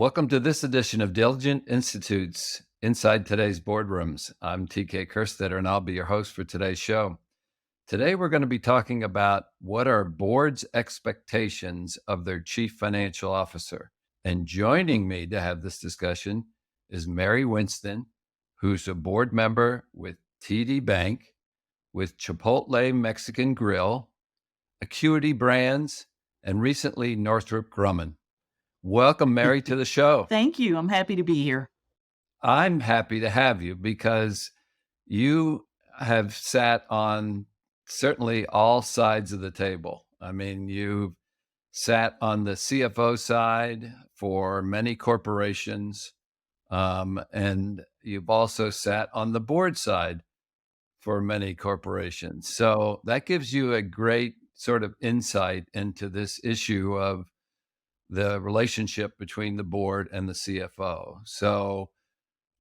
Welcome to this edition of Diligent Institute's Inside Today's Boardrooms. I'm TK Kerstetter, and I'll be your host for today's show. Today, we're going to be talking about what are boards' expectations of their chief financial officer. And joining me to have this discussion is Mary Winston, who's a board member with TD Bank, with Chipotle Mexican Grill, Acuity Brands, and recently Northrop Grumman. Welcome, Mary, to the show. Thank you. I'm happy to be here. I'm happy to have you because you have sat on certainly all sides of the table. I mean, you've sat on the CFO side for many corporations, and you've also sat on the board side for many corporations. So that gives you a great sort of insight into this issue of the relationship between the board and the CFO. So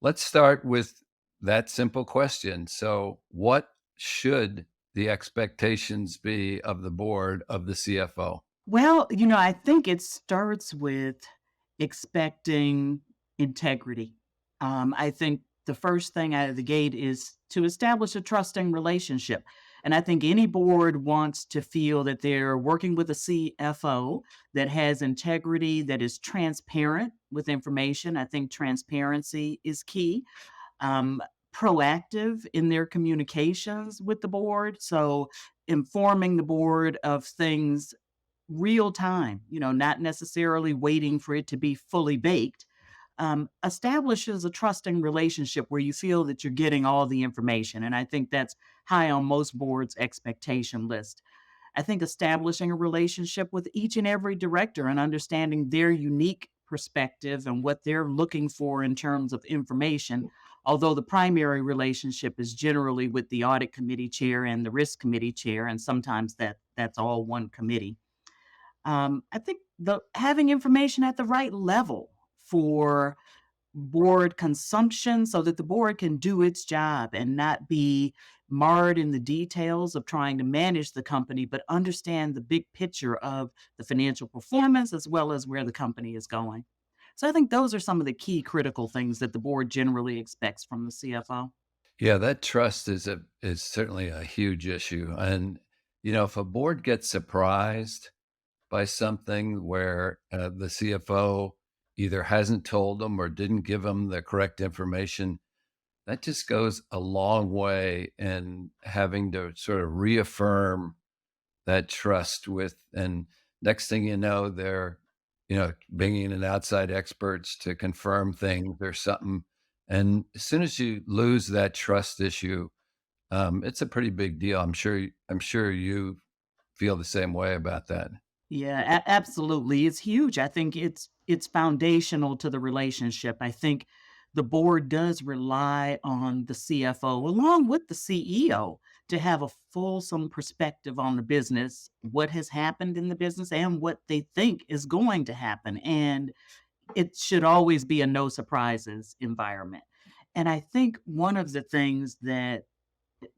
let's start with that simple question. So, what should the expectations be of the board of the CFO? Well, I think it starts with expecting integrity. I think the first thing out of the gate is to establish a trusting relationship. And I think any board wants to feel that they're working with a CFO that has integrity, that is transparent with information. I think transparency is key. um, Proactive in their communications with the board. So informing the board of things real time, not necessarily waiting for it to be fully baked. Establishes a trusting relationship where you feel that you're getting all the information. And I think that's high on most boards' expectation list. I think establishing a relationship with each and every director and understanding their unique perspective and what they're looking for in terms of information, although the primary relationship is generally with the audit committee chair and the risk committee chair, and sometimes that's all one committee. I think the having information at the right level for board consumption so that the board can do its job and not be marred in the details of trying to manage the company, but understand the big picture of the financial performance as well as where the company is going. So I think those are some of the key critical things that the board generally expects from the CFO. Yeah, that trust is certainly a huge issue. And if a board gets surprised by something where the CFO either hasn't told them or didn't give them the correct information, that just goes a long way in having to sort of reaffirm that trust with. And next thing you know, they're bringing in outside experts to confirm things or something. And as soon as you lose that trust issue, it's a pretty big deal. I'm sure you feel the same way about that. Yeah, absolutely. It's huge. I think it's foundational to the relationship. I think the board does rely on the CFO along with the CEO to have a fulsome perspective on the business, what has happened in the business and what they think is going to happen. And it should always be a no surprises environment. And I think one of the things that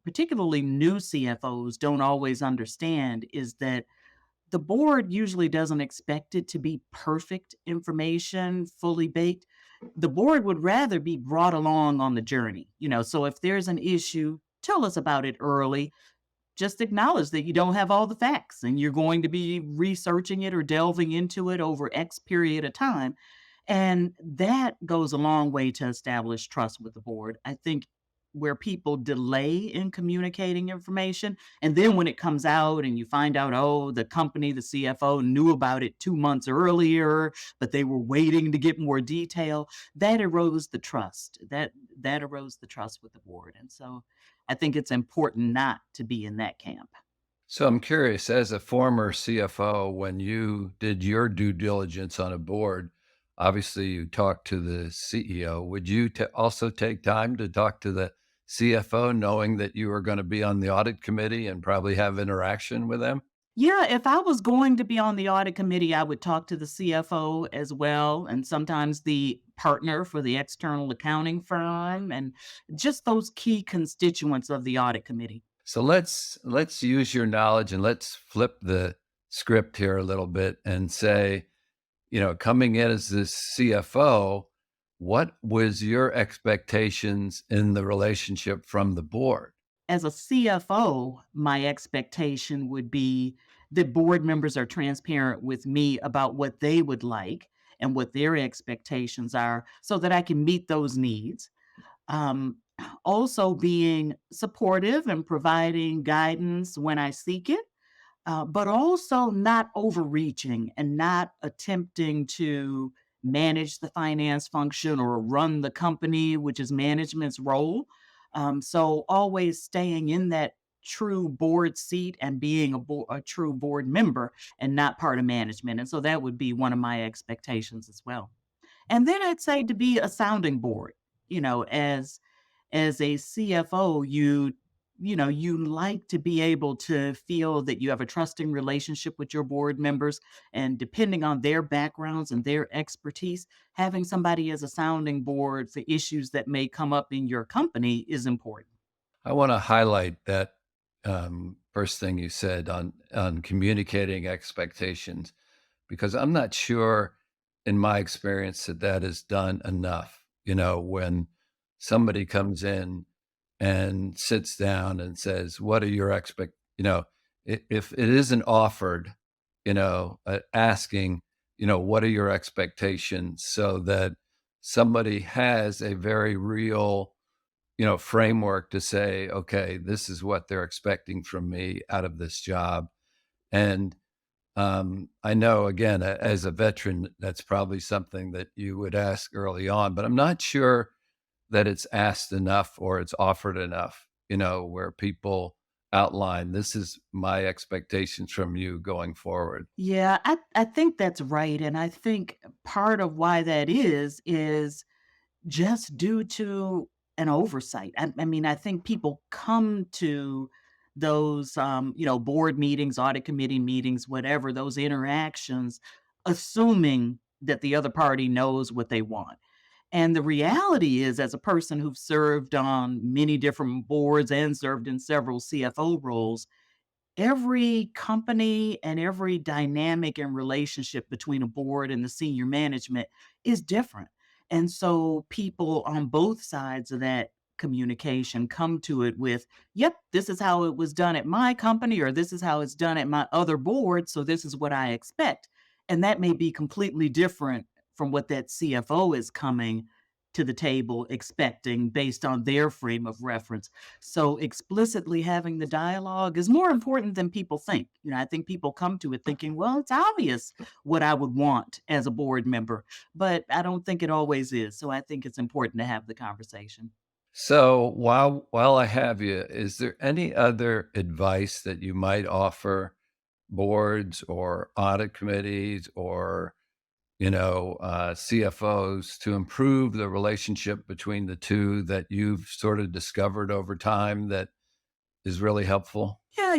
particularly new CFOs don't always understand is that the board usually doesn't expect it to be perfect information, fully baked. The board would rather be brought along on the journey. So if there's an issue, tell us about it early. Just acknowledge that you don't have all the facts and you're going to be researching it or delving into it over X period of time. And that goes a long way to establish trust with the board. I think where people delay in communicating information, and then when it comes out and you find out, oh, the company, the CFO knew about it 2 months earlier, but they were waiting to get more detail, that erodes the trust. That erodes the trust with the board. And so I think it's important not to be in that camp. So I'm curious, as a former CFO, when you did your due diligence on a board, obviously you talked to the CEO. Would you also take time to talk to the CFO, knowing that you were going to be on the audit committee and probably have interaction with them? Yeah, if I was going to be on the audit committee, I would talk to the CFO as well, and sometimes the partner for the external accounting firm, and just those key constituents of the audit committee. So let's use your knowledge and let's flip the script here a little bit and say, coming in as this CFO, what was your expectations in the relationship from the board? As a CFO, my expectation would be that board members are transparent with me about what they would like and what their expectations are so that I can meet those needs. Um, Also, being supportive and providing guidance when I seek it, but also not overreaching and not attempting to manage the finance function or run the company, which is management's role. So, always staying in that true board seat and being a true board member and not part of management. And so that would be one of my expectations as well. And then I'd say to be a sounding board, as a CFO, you like to be able to feel that you have a trusting relationship with your board members, and depending on their backgrounds and their expertise, having somebody as a sounding board for issues that may come up in your company is important. I want to highlight that first thing you said on communicating expectations, because I'm not sure, in my experience, that that is done enough. When somebody comes in and sits down and says, "What are your if it isn't offered, asking, what are your expectations, so that somebody has a very real framework to say, okay, this is what they're expecting from me out of this job. And I know, again, as a veteran, that's probably something that you would ask early on, but I'm not sure that it's asked enough or it's offered enough, where people outline, this is my expectations from you going forward. Yeah, I think that's right. And I think part of why that is just due to an oversight. I mean, I think people come to those, board meetings, audit committee meetings, whatever, those interactions, assuming that the other party knows what they want. And the reality is, as a person who's served on many different boards and served in several CFO roles, every company and every dynamic and relationship between a board and the senior management is different. And so people on both sides of that communication come to it with, yep, this is how it was done at my company, or this is how it's done at my other board. So this is what I expect. And that may be completely different from what that CFO is coming to the table expecting based on their frame of reference. So explicitly having the dialogue is more important than people think. I think people come to it thinking, well, it's obvious what I would want as a board member, but I don't think it always is. So I think it's important to have the conversation. So while I have you, is there any other advice that you might offer boards or audit committees or CFOs to improve the relationship between the two that you've sort of discovered over time that is really helpful? Yeah,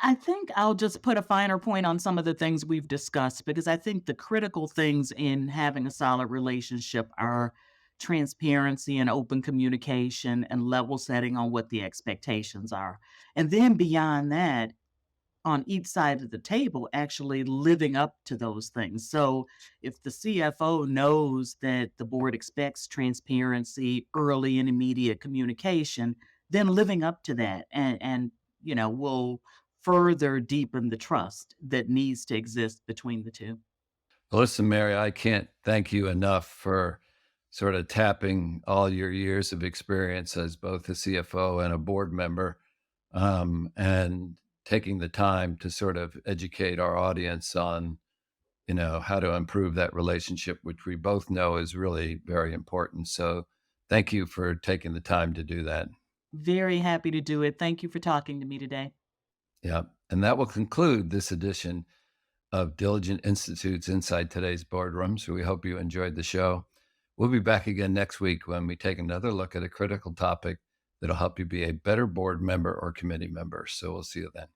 I think I'll just put a finer point on some of the things we've discussed because I think the critical things in having a solid relationship are transparency and open communication and level setting on what the expectations are. And then beyond that, on each side of the table actually living up to those things. So if the CFO knows that the board expects transparency, early and immediate communication, then living up to that and will further deepen the trust that needs to exist between the two. Well, listen, Mary, I can't thank you enough for sort of tapping all your years of experience as both a CFO and a board member, and taking the time to sort of educate our audience on, how to improve that relationship, which we both know is really very important. So thank you for taking the time to do that. Very happy to do it. Thank you for talking to me today. Yeah. And that will conclude this edition of Diligent Institute's Inside Today's Boardroom. So we hope you enjoyed the show. We'll be back again next week when we take another look at a critical topic that'll help you be a better board member or committee member. So we'll see you then.